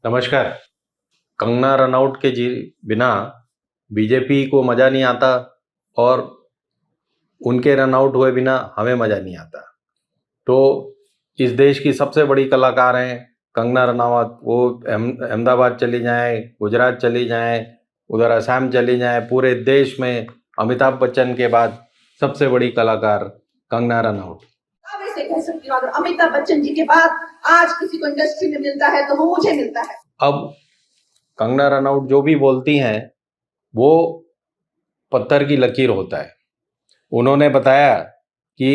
नमस्कार। कंगना रनआउट के जी बिना बीजेपी को मज़ा नहीं आता और उनके रनआउट हुए बिना हमें मज़ा नहीं आता। तो इस देश की सबसे बड़ी कलाकार हैं कंगना रनावत। वो अहमदाबाद चली जाएं, गुजरात चली जाएं, उधर असम चली जाएं, पूरे देश में अमिताभ बच्चन के बाद सबसे बड़ी कलाकार कंगना रनआउट। दावे से कह सकती हूँ, अगर अमिताभ बच्चन जी के बाद आज किसी को इंडस्ट्री में मिलता है तो वो मुझे मिलता है। अब कंगना रनआउट जो भी बोलती हैं वो पत्थर की लकीर होता है। उन्होंने बताया कि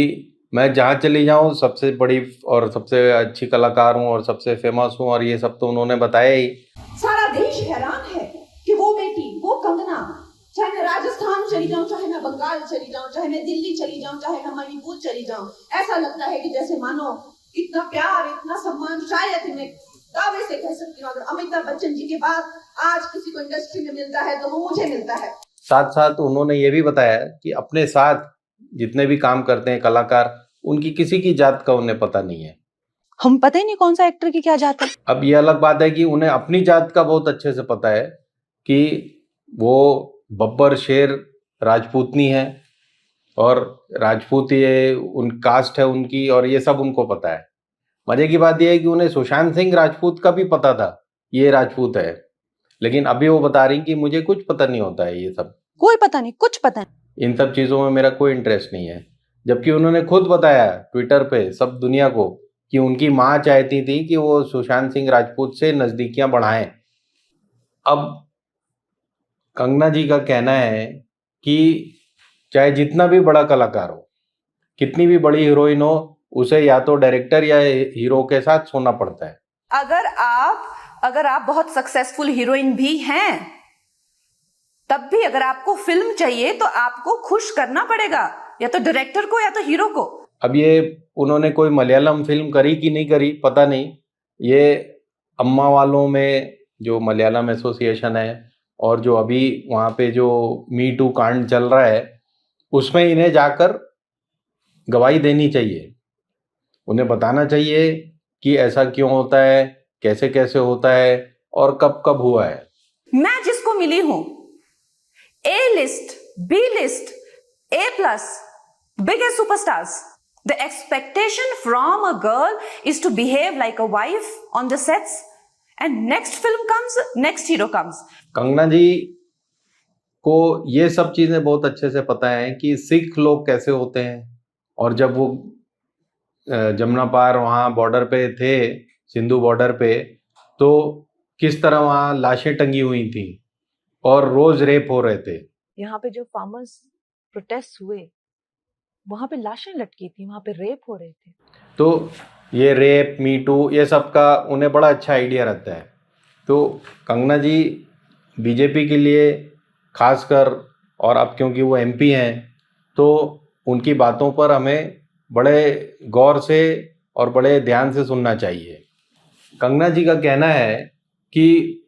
मैं जहाँ चली जाऊँ सबसे बड़ी और सबसे अच्छी कलाकार हूँ और सबसे फेमस हूँ, और ये सब तो उन्होंने बताया ही। सारा देश हैरान है कि वो बेटी, वो कंगना, चाहे मैं राजस्थान चली जाऊं, चाहे मैं बंगाल चली जाऊं, चाहे मैं दिल्ली चली जाऊं, चाहे मैं मणिपुर चली जाऊं, ऐसा लगता है कि जैसे मानो इतना प्यार, इतना सम्मान शायद इन्हें दावे से कह सकती हूँ, अगर अमिताभ बच्चन जी के बाद आज किसी को इंडस्ट्री में मिलता है तो वो मुझे मिलता है। साथ साथ उन्होंने ये भी बताया कि अपने साथ जितने भी काम करते हैं कलाकार, उनकी किसी की जात का उन्हें पता नहीं है। हम पता ही नहीं कौन सा एक्टर की क्या जात है। अब ये अलग बात है कि उन्हें अपनी जात का बहुत अच्छे से पता है कि वो बब्बर शेर राजपूतनी है और राजपूत ये उन कास्ट है उनकी, और ये सब उनको पता है। मजे की बात यह है कि उन्हें सुशांत सिंह राजपूत का भी पता था, ये राजपूत है, लेकिन अभी वो बता रही कि मुझे कुछ पता नहीं होता है, ये सब कोई पता नहीं, कुछ पता नहीं, इन सब चीज़ों में मेरा कोई इंटरेस्ट नहीं है। जबकि उन्होंने खुद बताया ट्विटर पे सब दुनिया को कि उनकी माँ चाहती थी कि वो सुशांत सिंह राजपूत से नज़दीकियां बढ़ाएं। अब कंगना जी का कहना है कि चाहे जितना भी बड़ा कलाकार हो, कितनी भी बड़ी हीरोइन हो, उसे या तो डायरेक्टर या हीरो के साथ सोना पड़ता है। अगर आप बहुत सक्सेसफुल हीरोइन भी हैं, तब भी अगर आपको फिल्म चाहिए तो आपको खुश करना पड़ेगा, या तो डायरेक्टर को या तो हीरो को। अब ये उन्होंने कोई मलयालम फिल्म करी कि नहीं करी पता नहीं। ये अम्मा वालों में जो मलयालम एसोसिएशन है और जो अभी वहाँ पे जो मी टू कांड चल रहा है, उसमें इन्हें जाकर गवाही देनी चाहिए। उन्हें बताना चाहिए कि ऐसा क्यों होता है, कैसे कैसे होता है और कब कब हुआ है। मैं जिसको मिली हूं, A list, B list, A plus, biggest superstars, the expectation from a girl is to behave like a wife on the sets, and next film comes, next hero comes. Kangana ji को ये सब चीज़ें बहुत अच्छे से पता है कि सिख लोग कैसे होते हैं, और जब वो जमुना पार वहाँ बॉर्डर पे थे, सिंधु बॉर्डर पे, तो किस तरह वहाँ लाशें टंगी हुई थी और रोज रेप हो रहे थे। यहाँ पे जो फार्मर्स प्रोटेस्ट हुए, वहां पे लाशें लटकी थी, वहां पे रेप हो रहे थे। तो ये रेप, मी टू, ये सब का उन्हें बड़ा अच्छा आइडिया रहता है। तो कंगना जी बीजेपी के लिए खासकर, और अब क्योंकि वो एमपी हैं, तो उनकी बातों पर हमें बड़े गौर से और बड़े ध्यान से सुनना चाहिए। कंगना जी का कहना है कि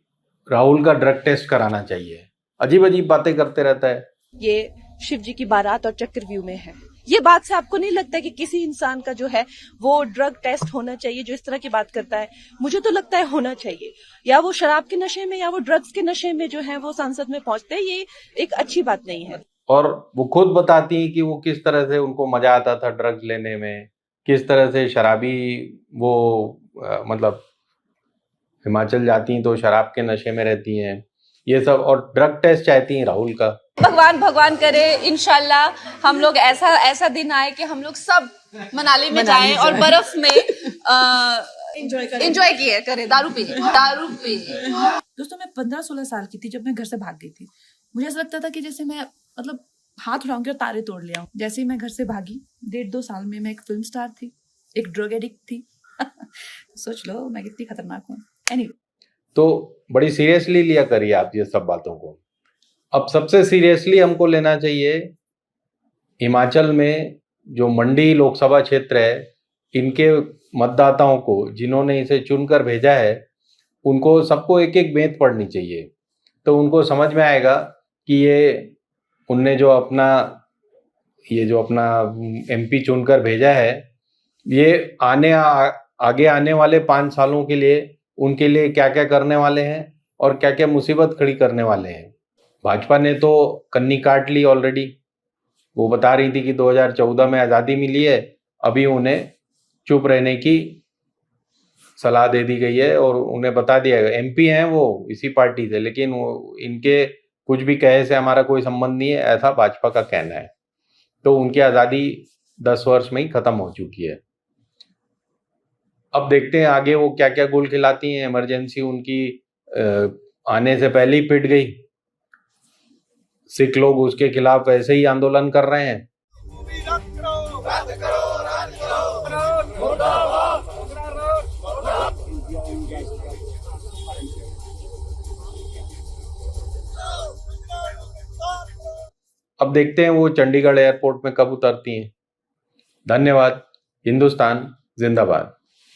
राहुल का ड्रग टेस्ट कराना चाहिए। अजीब अजीब बातें करते रहता है। ये शिव जी की बारात और चक्रव्यूह में है। ये बात से आपको नहीं लगता कि किसी इंसान का जो है वो ड्रग टेस्ट होना चाहिए जो इस तरह की बात करता है? मुझे तो लगता है होना चाहिए। या वो शराब के नशे में या वो ड्रग्स के नशे में जो है वो संसद में पहुंचते हैं, ये एक अच्छी बात नहीं है। और वो खुद बताती हैं कि वो किस तरह से उनको मजा आता था ड्रग्स लेने में, किस तरह से शराबी वो मतलब हिमाचल जाती हैं तो शराब के नशे में रहती हैं, ये सब, और ड्रग टेस्ट चाहती हैं राहुल का। भगवान करे इंशाल्लाह हम लोग ऐसा दिन आए कि हम लोग सब मनाली में जाएं और बर्फ में एंजॉय करें, दारू पिए। दोस्तों, मैं 15-16 साल की थी जब मैं घर से भाग गई थी। मुझे ऐसा लगता था कि जैसे मैं हाथ उठाऊंगी और तारे तोड़ ले आऊं। जैसे ही मैं घर से भागी, 1.5-2 साल में मैं एक फिल्म स्टार थी, एक ड्रग एडिक्ट थी। सोच लो मैं कितनी खतरनाक हूँ। एनीवे, तो बड़ी सीरियसली लिया करिए आप ये सब बातों को। अब सबसे सीरियसली हमको लेना चाहिए हिमाचल में जो मंडी लोकसभा क्षेत्र है, इनके मतदाताओं को, जिन्होंने इसे चुनकर भेजा है, उनको सबको एक एक बेंत पढ़नी चाहिए। तो उनको समझ में आएगा कि ये उनने जो अपना एमपी चुनकर भेजा है, ये आगे आने वाले 5 सालों के लिए उनके लिए क्या क्या करने वाले हैं और क्या क्या मुसीबत खड़ी करने वाले हैं। भाजपा ने तो कन्नी काट ली ऑलरेडी। वो बता रही थी कि 2014 में आज़ादी मिली है, अभी उन्हें चुप रहने की सलाह दे दी गई है और उन्हें बता दिया गया, एमपी हैं वो इसी पार्टी से, लेकिन वो इनके कुछ भी कहे से हमारा कोई संबंध नहीं है, ऐसा भाजपा का कहना है। तो उनकी आज़ादी 10 वर्ष में ही खत्म हो चुकी है। अब देखते हैं आगे वो क्या क्या गोल खिलाती हैं। इमरजेंसी उनकी आने से पहले ही पिट गई। सिख लोग उसके खिलाफ वैसे ही आंदोलन कर रहे हैं। अब देखते हैं वो चंडीगढ़ एयरपोर्ट में कब उतरती हैं। धन्यवाद। हिंदुस्तान जिंदाबाद।